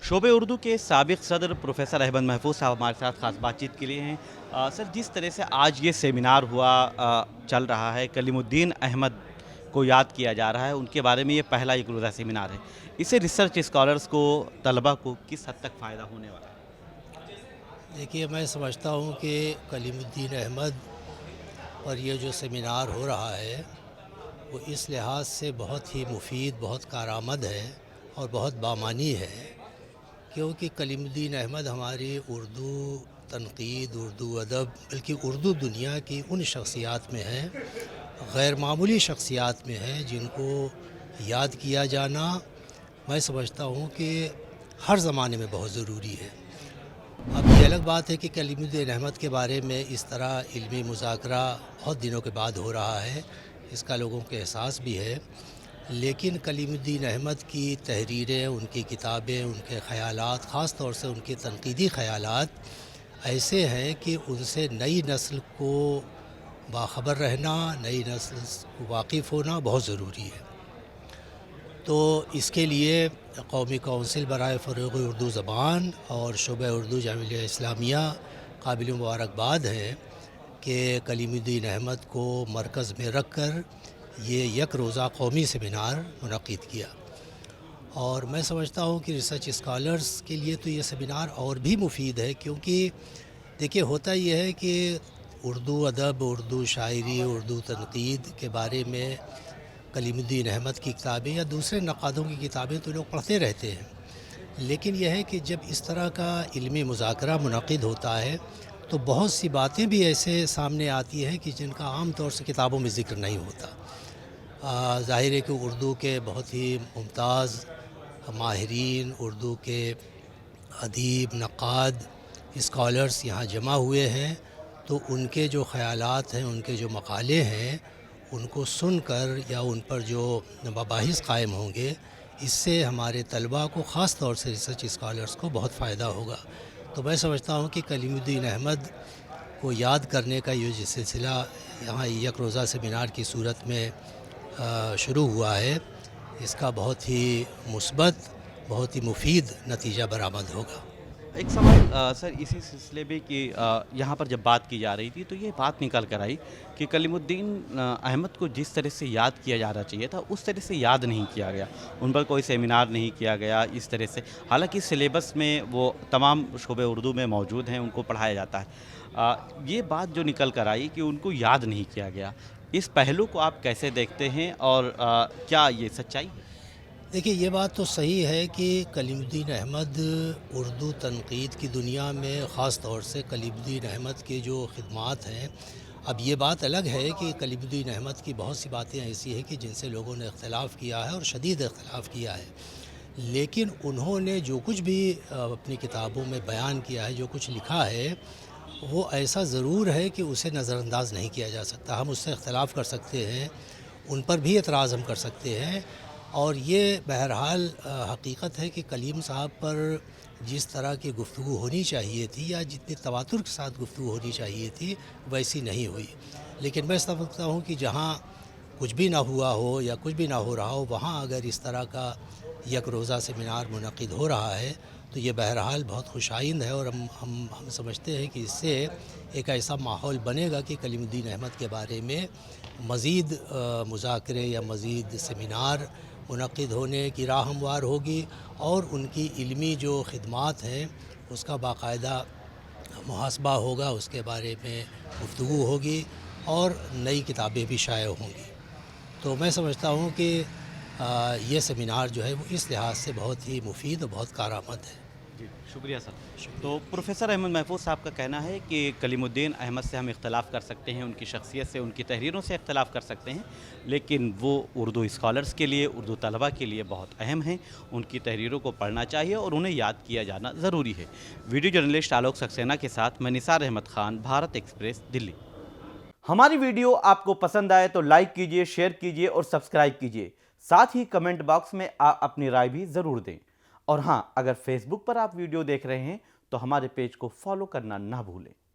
शोबे उर्दू के साबिक सदर प्रोफेसर अहमद महफूज साहब हमारे साथ ख़ास बातचीत के लिए हैं। सर, जिस तरह से आज ये सेमिनार हुआ चल रहा है, कलीमुद्दीन अहमद को याद किया जा रहा है, उनके बारे में ये पहला एक रोज़ा सेमिनार है। इससे रिसर्च स्कॉलर्स को, तलबा को किस हद तक फ़ायदा होने वाला है? देखिए, मैं समझता हूँ कि कलीमुद्दीन अहमद पर ये जो सेमिनार हो रहा है वो इस लिहाज से बहुत ही मुफीद, बहुत कारआमद है और बहुत बामानी है, क्योंकि कलीमुद्दीन अहमद हमारी उर्दू तनकीद, उर्दू अदब, बल्कि उर्दू दुनिया की उन शख्सियात में हैं, गैर मामूली शख्सियात में हैं, जिनको याद किया जाना मैं समझता हूँ कि हर ज़माने में बहुत ज़रूरी है। अब ये अलग बात है कि कलीमुद्दीन अहमद के बारे में इस तरह इल्मी मुज़ाकरा बहुत दिनों के बाद हो रहा है, इसका लोगों को एहसास भी है। लेकिन कलीमुद्दीन अहमद की तहरीरें, उनकी किताबें, उनके ख़यालात, ख़ास तौर से उनके तनकीदी ख़यालात ऐसे हैं कि उनसे नई नस्ल को बाख़बर रहना, नई नस्ल को वाकिफ़ होना बहुत ज़रूरी है। तो इसके लिए कौमी कौंसिल बराए फ़रोग़ उर्दू ज़बान और शोबा उर्दू जामिया इस्लामिया काबिल मुबारकबाद हैं कि कलीमुद्दीन अहमद को मरकज़ में रख कर ये एक रोज़ा कौमी सेमिनार मुनक़िद किया। और मैं समझता हूँ कि रिसर्च स्कॉलर्स के लिए तो ये सेमिनार और भी मुफीद है, क्योंकि देखिए, होता ये है कि उर्दू अदब, उर्दू शायरी, उर्दू तनक़ीद के बारे में कलीमुद्दीन अहमद की किताबें या दूसरे नक़ादों की किताबें तो लोग पढ़ते रहते हैं, लेकिन यह है कि जब इस तरह का इल्मी मुज़ाकरा मुनक़िद होता है तो बहुत सी बातें भी ऐसे सामने आती हैं कि जिनका आम तौर से किताबों में ज़िक्र नहीं होता। ज़ाहिर है कि उर्दू के बहुत ही मुमताज़ माहिरीन, उर्दू के अदीब, नक़ाद, स्कॉलर्स यहाँ जमा हुए हैं, तो उनके जो ख़यालात हैं, उनके जो मक़ाले हैं, उनको सुनकर या उन पर जो मबाहिस क़ायम होंगे, इससे हमारे तलबा को, ख़ास तौर से रिसर्च स्कॉलर्स को बहुत फ़ायदा होगा। तो मैं समझता हूँ कि कलीमुद्दीन अहमद को याद करने का ये जो सिलसिला यहाँ एक रोज़ा सेमिनार की सूरत में शुरू हुआ है, इसका बहुत ही मुस्बत, बहुत ही मुफीद नतीजा बरामद होगा। एक सवाल सर, इसी सिलसिले में कि यहाँ पर जब बात की जा रही थी तो ये बात निकल कर आई कि कलीमुद्दीन अहमद को जिस तरह से याद किया जाना चाहिए था, उस तरह से याद नहीं किया गया। उन पर कोई सेमिनार नहीं किया गया इस तरह से। हालांकि सिलेबस में वो तमाम शोबे उर्दू में मौजूद हैं, उनको पढ़ाया जाता है। ये बात जो निकल कर आई कि उनको याद नहीं किया गया, इस पहलू को आप कैसे देखते हैं और क्या ये सच्चाई है? देखिए, ये बात तो सही है कि कलीमुद्दीन अहमद उर्दू तनक़ीद की दुनिया में, ख़ास तौर से कलीमुद्दीन अहमद के जो ख़िदमात हैं, अब ये बात अलग है कि कलीमुद्दीन अहमद की बहुत सी बातें ऐसी हैं कि जिनसे लोगों ने इख्तिलाफ़ किया है और शदीद इख्तिलाफ़ किया है। लेकिन उन्होंने जो कुछ भी अपनी किताबों में बयान किया है, जो कुछ लिखा है, वो ऐसा ज़रूर है कि उसे नज़रअंदाज नहीं किया जा सकता। हम उससे इख्तिलाफ़ कर सकते हैं, उन पर भी एतराज़ हम कर सकते हैं, और ये बहरहाल हकीकत है कि कलीम साहब पर जिस तरह की गुफ्तगू होनी चाहिए थी या जितनी तवातुर के साथ गुफ्तगू होनी चाहिए थी, वैसी नहीं हुई। लेकिन मैं समझता हूँ कि जहाँ कुछ भी ना हुआ हो या कुछ भी ना हो रहा हो, वहाँ अगर इस तरह का एक रोज़ा सेमिनार मुनक़िद हो रहा है तो ये बहरहाल बहुत खुशाइंद है, और हम समझते हैं कि इससे एक ऐसा माहौल बनेगा कि कलीमुद्दीन अहमद के बारे में मज़ीद मुज़ाकरे या मज़ीद सेमिनार मुनक़िद होने की राह हमवार होगी, और उनकी इल्मी जो ख़िदमात हैं उसका बाकायदा मुहासबा होगा, उसके बारे में गुफ्तगू होगी और नई किताबें भी शाया होंगी। तो मैं समझता हूँ कि ये सेमिनार जो है वो इस लिहाज से बहुत ही मुफीद और बहुत कारआमद है। जी, शुक्रिया सर। तो प्रोफेसर अहमद महफूज साहब का कहना है कि कलीमुद्दीन अहमद से हम इख्तलाफ़ कर सकते हैं, उनकी शख्सियत से, उनकी तहरीरों से इख्तलाफ़ कर सकते हैं, लेकिन वो उर्दू स्कॉलर्स के लिए, उर्दू तलबा के लिए बहुत अहम हैं। उनकी तहरीरों को पढ़ना चाहिए और उन्हें याद किया जाना ज़रूरी है। वीडियो जर्नलिस्ट आलोक सक्सेना के साथ मैं निसार अहमद खान, भारत एक्सप्रेस, दिल्ली। हमारी वीडियो आपको पसंद आए तो लाइक कीजिए, शेयर कीजिए और सब्सक्राइब कीजिए। साथ ही कमेंट बॉक्स में अपनी राय भी ज़रूर दें। और हाँ, अगर फेसबुक पर आप वीडियो देख रहे हैं तो हमारे पेज को फॉलो करना ना भूलें।